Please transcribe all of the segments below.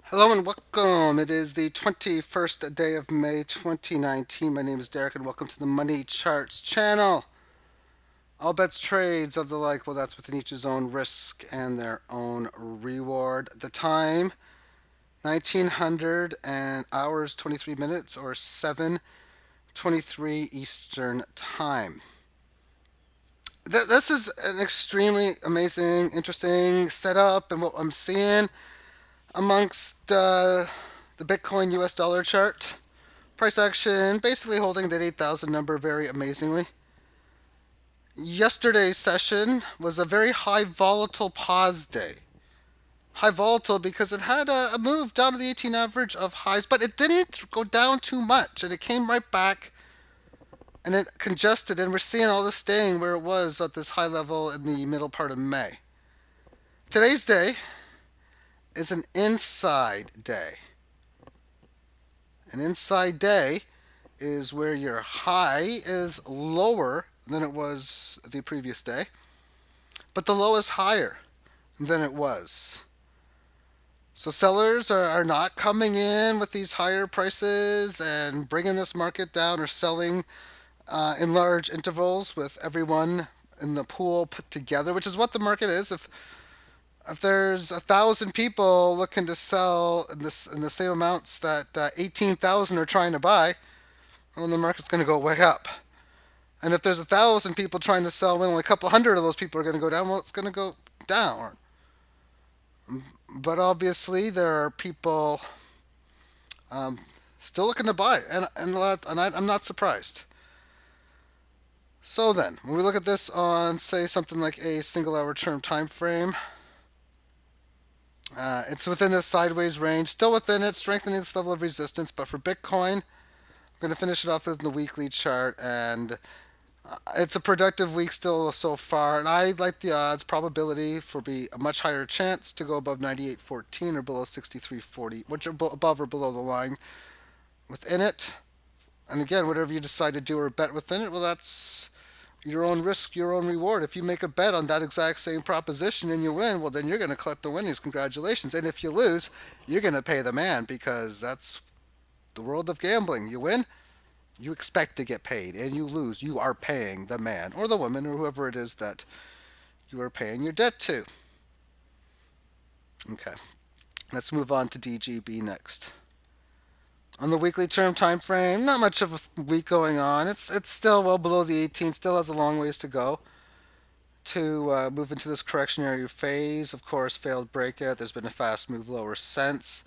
Hello and welcome. It is the 21st day of May 2019. My name is Derek and welcome to the Money Charts channel. All bets trades of the like, well, that's within each's own risk and their own reward. The time, 1900 and hours 23 minutes or 7:23 Eastern Time. This is an extremely amazing, interesting setup and what I'm seeing amongst the Bitcoin US dollar chart. Price action basically holding that 8,000 number very amazingly. Yesterday's session was a very high volatile pause day. High volatile because it had a move down to the 18 average of highs, but it didn't go down too much and it came right back and it congested, and we're seeing all this staying where it was at this high level in the middle part of May. Today's day is an inside day. An inside day is where your high is lower than it was the previous day, but the low is higher than it was. So sellers are not coming in with these higher prices and bringing this market down or selling in large intervals with everyone in the pool put together, which is what the market is. If there's 1,000 people looking to sell in the same amounts that 18,000 are trying to buy, well, the market's going to go way up. And if there's 1,000 people trying to sell, well, only a couple hundred of those people are going to go down. Well, it's going to go down. But obviously, there are people still looking to buy, I'm not surprised. So then, when we look at this on, say, something like a single-hour term time frame, it's within this sideways range, still within it, strengthening this level of resistance. But for Bitcoin, I'm going to finish it off with the weekly chart, and it's a productive week still so far, and I like the odds probability for be a much higher chance to go above 98.14 or below 63.40, which are above or below the line within it. And again, whatever you decide to do or bet within it, well, that's your own risk, your own reward. If you make a bet on that exact same proposition and you win, well, then you're going to collect the winnings. Congratulations. And if you lose, you're going to pay the man, because that's the world of gambling. You win, you expect to get paid, and you lose, you are paying the man or the woman or whoever it is that you are paying your debt to. Okay, let's move on to DGB next. On the weekly term time frame, not much of a week going on. It's still well below the 18, still has a long ways to go to move into this correctionary phase. Of course, failed breakout. There's been a fast move lower since.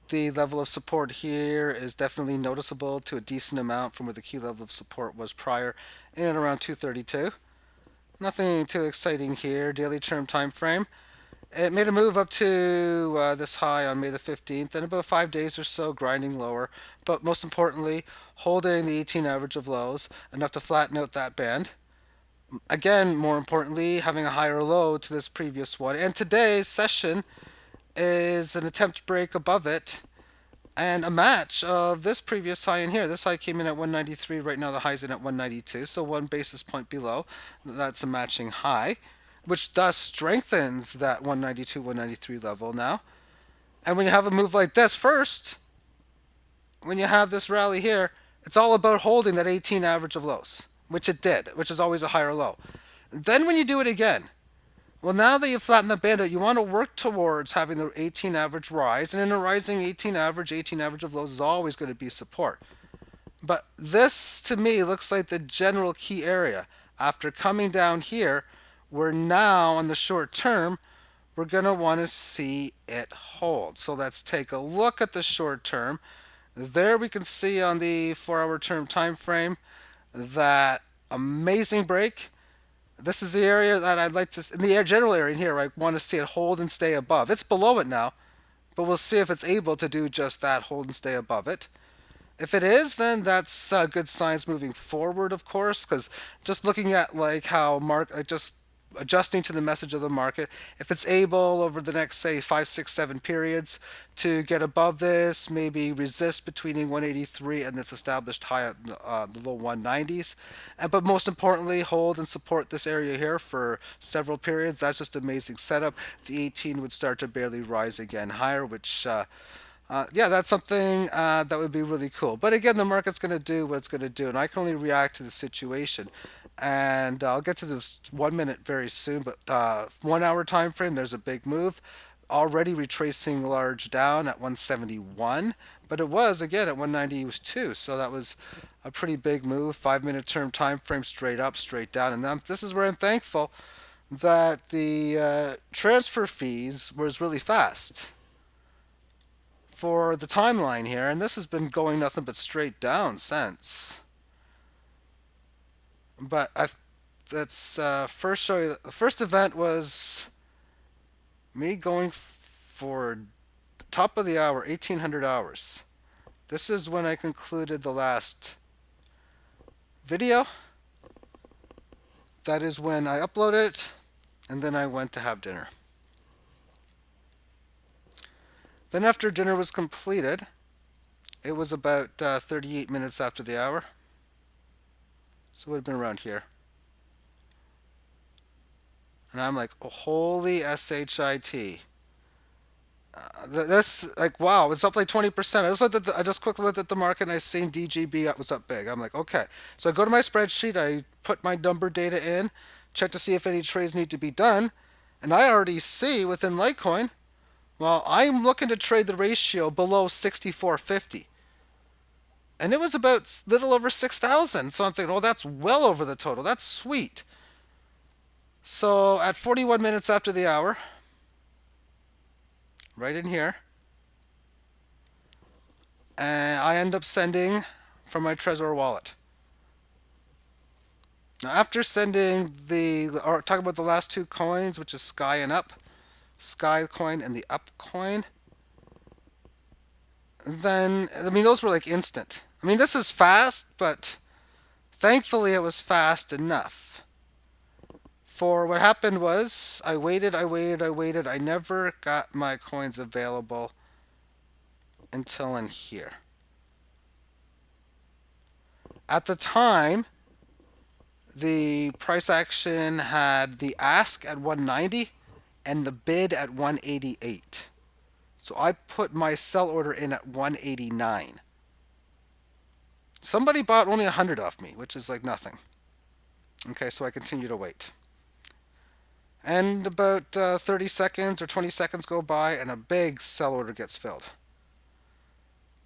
The level of support here is definitely noticeable to a decent amount from where the key level of support was prior, in and around 232. Nothing too exciting here. Daily term time frame. It made a move up to this high on May the 15th, and about 5 days or so grinding lower, but most importantly, holding the 18 average of lows, enough to flatten out that band. Again, more importantly, having a higher low to this previous one. And today's session is an attempt to break above it and a match of this previous high in here. This high came in at 193. Right now the high's in at 192, so 1 basis point below. That's a matching high, which thus strengthens that 192, 193 level now. And when you have a move like this, first, when you have this rally here, it's all about holding that 18 average of lows, which it did, which is always a higher low. Then when you do it again, well, now that you've flattened the band out, you want to work towards having the 18 average rise, and in a rising 18 average of lows is always going to be support. But this, to me, looks like the general key area. After coming down here, we're now on the short term, we're going to want to see it hold. So let's take a look at the short term. There we can see on the 4-hour term time frame that amazing break. This is the area that I'd like to, in the general area in here, I want to see it hold and stay above. It's below it now, but we'll see if it's able to do just that, hold and stay above it. If it is, then that's good signs moving forward, of course, because just looking at like how just adjusting to the message of the market. If it's able over the next, say, 5, 6, 7 periods to get above this, maybe resist between 183 and its established high at the low 190s, but most importantly, hold and support this area here for several periods. That's just amazing setup. The 18 would start to barely rise again higher, which yeah, that's something that would be really cool. But again, the market's going to do what it's going to do, and I can only react to the situation. And I'll get to this 1 minute very soon, but 1 hour time frame, there's a big move. Already retracing large down at 171, but it was again at 192, so that was a pretty big move. 5 minute term time frame, straight up, straight down, and this is where I'm thankful that the transfer fees was really fast for the timeline here, and this has been going nothing but straight down since. But I let's first show you the first event was me going for the top of the hour, 1800 hours. This is when I concluded the last video. That is when I uploaded it, and then I went to have dinner. Then after dinner was completed, it was about 38 minutes after the hour. So it would have been around here. And I'm like, oh, holy shit. This like wow, it's up like 20%. I just quickly looked at the market and I seen DGB was up big. I'm like, okay. So I go to my spreadsheet, I put my number data in, check to see if any trades need to be done, and I already see within Litecoin, well, I'm looking to trade the ratio below 6450. And it was about little over 6,000. So I'm thinking, oh, that's well over the total. That's sweet. So at 41 minutes after the hour, right in here, and I end up sending from my Trezor wallet. Now, after sending or talking about the last two coins, which is Sky and Up, Sky coin and the Up coin, then, I mean, those were like instant. I mean, this is fast, but thankfully it was fast enough. For what happened was, I waited. I never got my coins available until in here. At the time, the price action had the ask at 190 and the bid at 188. So I put my sell order in at 189. Somebody bought only 100 off me, which is like nothing. Okay, so I continue to wait. And about 30 seconds or 20 seconds go by, and a big sell order gets filled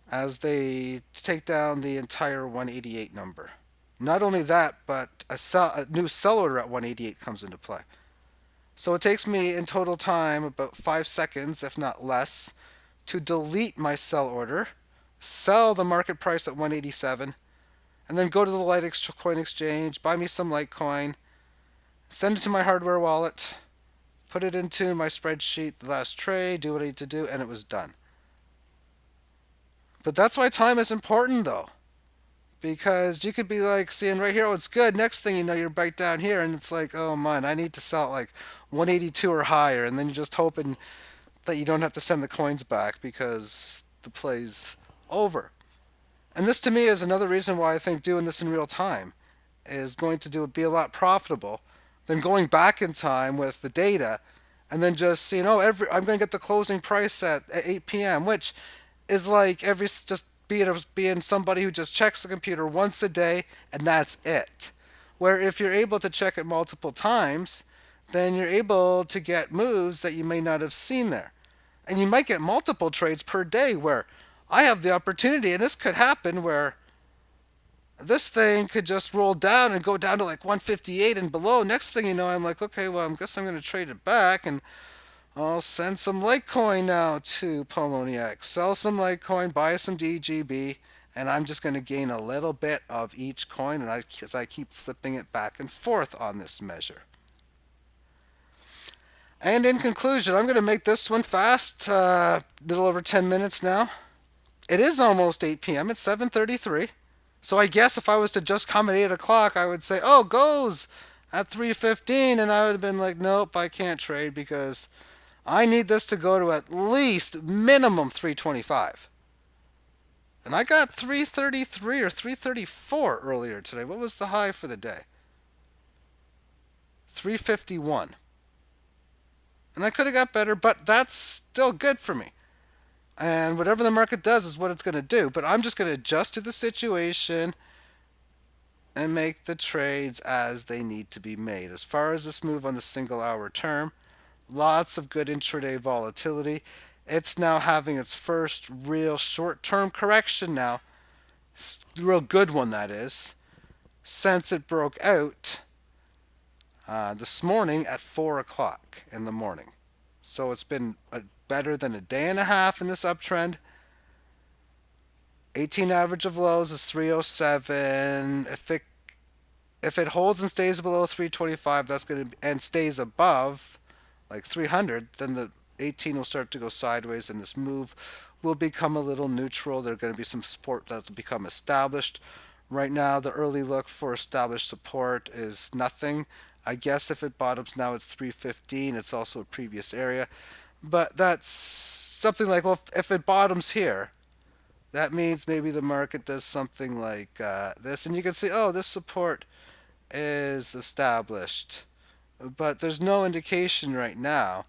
as they take down the entire 188 number. Not only that, but a new sell order at 188 comes into play. So it takes me in total time about 5 seconds, if not less, to delete my sell order, sell the market price at 187, and then go to the LITECOIN exchange, buy me some Litecoin, send it to my hardware wallet, put it into my spreadsheet, the last trade, do what I need to do, and it was done. But that's why time is important, though. Because you could be like seeing right here, oh, it's good. Next thing you know, you're right down here, and it's like, oh man, I need to sell at like 182 or higher, and then you're just hoping that you don't have to send the coins back because the play's over. And this to me is another reason why I think doing this in real time is going to be a lot profitable than going back in time with the data and then just seeing, oh, I'm going to get the closing price at 8 p.m., which is like just being somebody who just checks the computer once a day and that's it. Where if you're able to check it multiple times, then you're able to get moves that you may not have seen there. And you might get multiple trades per day where I have the opportunity, and this could happen, where this thing could just roll down and go down to like 158 and below. Next thing you know, I'm like, okay, well, I guess I'm going to trade it back, and I'll send some Litecoin now to Poloniex. Sell some Litecoin, buy some DGB, and I'm just going to gain a little bit of each coin, and as I keep flipping it back and forth on this measure. And in conclusion, I'm going to make this one fast, a little over 10 minutes now. It is almost 8 p.m. It's 7:33. So I guess if I was to just come at 8 o'clock, I would say, oh, goes at 315, and I would have been like, nope, I can't trade because I need this to go to at least minimum 325. And I got 333 or 334 earlier today. What was the high for the day? 351. And I could have got better, but that's still good for me. And whatever the market does is what it's going to do. But I'm just going to adjust to the situation and make the trades as they need to be made. As far as this move on the single hour term, lots of good intraday volatility. It's now having its first real short term correction now. Real good one, that is, since it broke out this morning at 4 o'clock in the morning. So it's been better than a day and a half in this uptrend. 18 average of lows is 307. If it holds and stays below 325, that's going to and stays above like 300, then the 18 will start to go sideways, and this move will become a little neutral. There's going to be some support that will become established. Right now, the early look for established support is nothing. I guess if it bottoms now, it's 315. It's also a previous area, but that's something like, well, if it bottoms here, that means maybe the market does something like this, and you can see, oh, this support is established, but there's no indication right now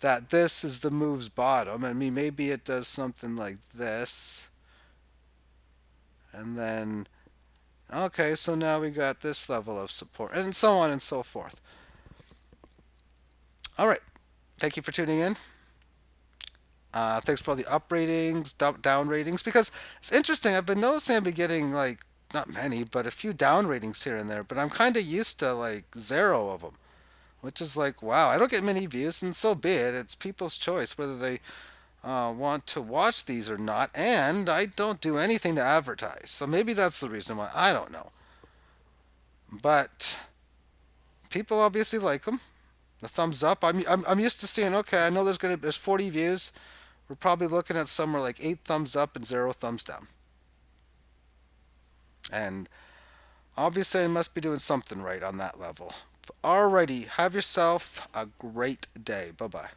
that this is the move's bottom. I mean, maybe it does something like this, and then, okay, so now we got this level of support, and so on and so forth. All right, thank you for tuning in. Thanks for all the up ratings, down ratings, because it's interesting. I've been noticing I've been getting like not many, but a few down ratings here and there. But I'm kind of used to like zero of them, which is like, wow, I don't get many views, and so be it. It's people's choice whether they want to watch these or not, and I don't do anything to advertise. So maybe that's the reason why. I don't know. But people obviously like them. The thumbs up. I'm used to seeing. Okay, I know there's 40 views. We're probably looking at somewhere like 8 thumbs up and 0 thumbs down. And obviously, I must be doing something right on that level. Alrighty, have yourself a great day. Bye bye.